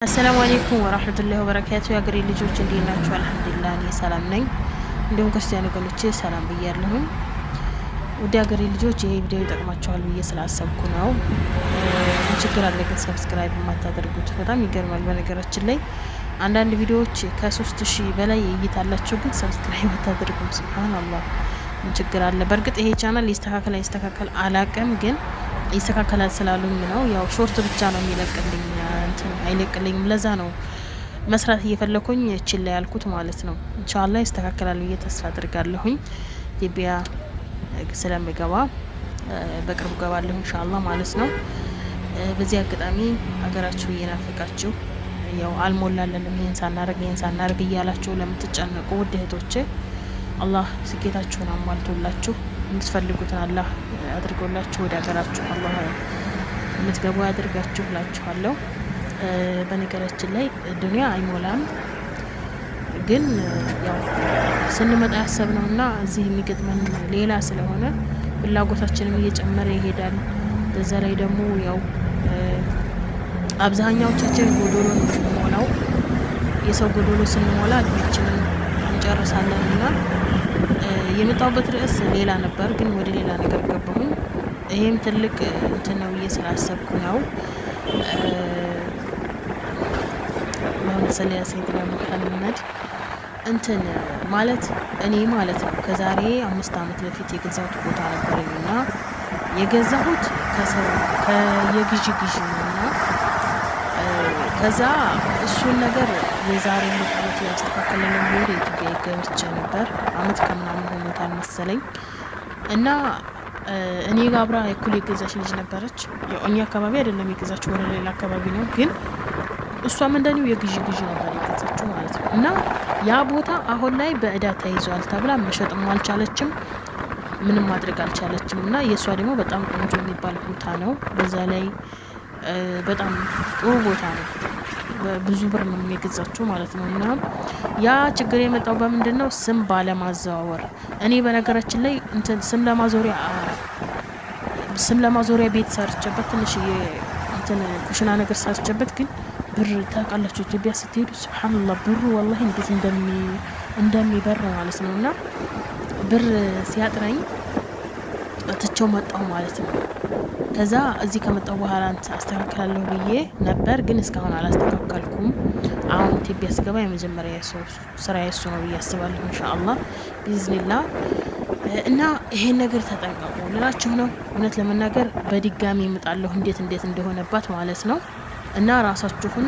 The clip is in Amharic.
السلام عليكم ورحمة الله وبركاته يا قري ልጆች እንዴት ናችሁ? አልሐምዱሊላህ እኔ ሰላም ነኝ። እንደውም ክርስቲያን ወገኖቼ ሰላም ብያለሁ። ወደ ሀገሬ ልጆች ይሄ ቪዲዮ ይጠቅማችኋል ብዬ ስላሰብኩ ነው። ችግር አለ ግን ሰብስክራይብ የማታደርጉት በጣም ይገርማል። በነገራችን ላይ አንዳንድ ቪዲዮዎች ከ3000 በላይ እይታ አላቸው ግን ሰብስክራይብ አታደርጉም። ሱብሃንአላህ ችግር አለ። በእርግጥ ይሄ ቻናል ይስተካከል አላቅም ግን ይስተካከላል ስላሉኝ ነው። ያው ሾርት ብቻ ነው የሚለቅልኝ አይለቅልኝም። ለዛ ነው መስራት እየፈለኩኝ እቺን ላይ ያልኩት ማለት ነው። ኢንሻአላህ ይስተካከላል ብዬ ተስፋ አድርጋለሁኝ። ኢትዮጵያ ስለምገባ በቅርቡ ገባለሁ ኢንሻአላህ ማለት ነው። በዚህ አጋጣሚ ሀገራችሁ እየናፈቃችሁ ያው አልሞላለንም ይሄን ሳናረግ እያላችሁ ለምትጨነቁ ውድ እህቶቼ አላህ ስኬታችሁን አሟልቶላችሁ የምትፈልጉትን አላህ አድርጎላችሁ ወደ ሀገራችሁ አላህ የምትገቡ ያድርጋችሁ እላችኋለሁ። በነገራችን ላይ ዱንያ አይሞላም ግን ያው ስንመጣ ያሰብነውና እዚህ የሚገጥመን ሌላ ስለሆነ ፍላጎታችንም እየጨመረ ይሄዳል። በዛ ላይ ደግሞ ያው አብዛኛዎቻችን ጎዶሎ ነው የሰው ጎዶሎ ስንሞላ እድሜያችንን እንጨርሳለንና የመጣሁበት ርዕስ ሌላ ነበር ግን ወደ ሌላ ነገር ገባሁኝ። ይሄም ትልቅ እንትን ነው ብዬ ስላሰብኩ ነው። ሰለያ ሰይድና ሙሐመድ እንትን ማለት እኔ ማለት ነው ከዛሬ 5 አመት በፊት የገዛሁት ቦታ ነበርና የገዛሁት የግዢ ነውና ከዛ እሱን ነገር የዛሬ ምክንያት ያስተካከለልን ወደ ኢትዮጵያ ገብቼ ነበር። አመት ከምናምን ሆኖታል መሰለኝ እና እኔ ጋር አብራ እኩል የገዛች ልጅ ነበረች። ያው እኛ አካባቢ አይደለም የገዛችው ወደ ሌላ አካባቢ ነው ግን እሷም እንደኔው የግዢ ነበር የገዛችው ማለት ነው። እና ያ ቦታ አሁን ላይ በእዳ ተይዟል ተብላ መሸጥም አልቻለችም ምንም ማድረግ አልቻለችም። እና የሷ ደግሞ በጣም ቆንጆ የሚባል ቦታ ነው። በዛ ላይ በጣም ጥሩ ቦታ ነው። ብዙ ብር ነው የገዛችው ማለት ነው። እና ያ ችግር የመጣው በምንድነው? ስም ባለማዘዋወር። እኔ በነገራችን ላይ እንትን ስም ለማዞሪያ ቤት ሰርቼበት ትንሽ እንትን ኩሽና ነገር ሰርቼበት ግን ብር ታውቃላችሁ ኢትዮጵያ ስትሄዱ ሱብሃንአላህ ብሩ ወላሂ እንዴት እንደሚበር ማለት ነው። እና ብር ሲያጥረኝ አትቸው መጣሁ ማለት ነው። ከዛ እዚህ ከመጣሁ በኋላ አስተካክላለሁ ብዬ ነበር ግን እስካሁን አላስተካከልኩም። አሁን ኢትዮጵያ ስገባ የመጀመሪያ ስራ እሱ ነው ብዬ አስባለሁ ኢንሻአላህ ቢዝኒላህ። እና ይሄን ነገር ተጠንቀቁ ልላችሁ ነው። እውነት ለመናገር በድጋሚ እመጣለሁ እንዴት እንደሆነባት ማለት ነው። እና ራሳችሁን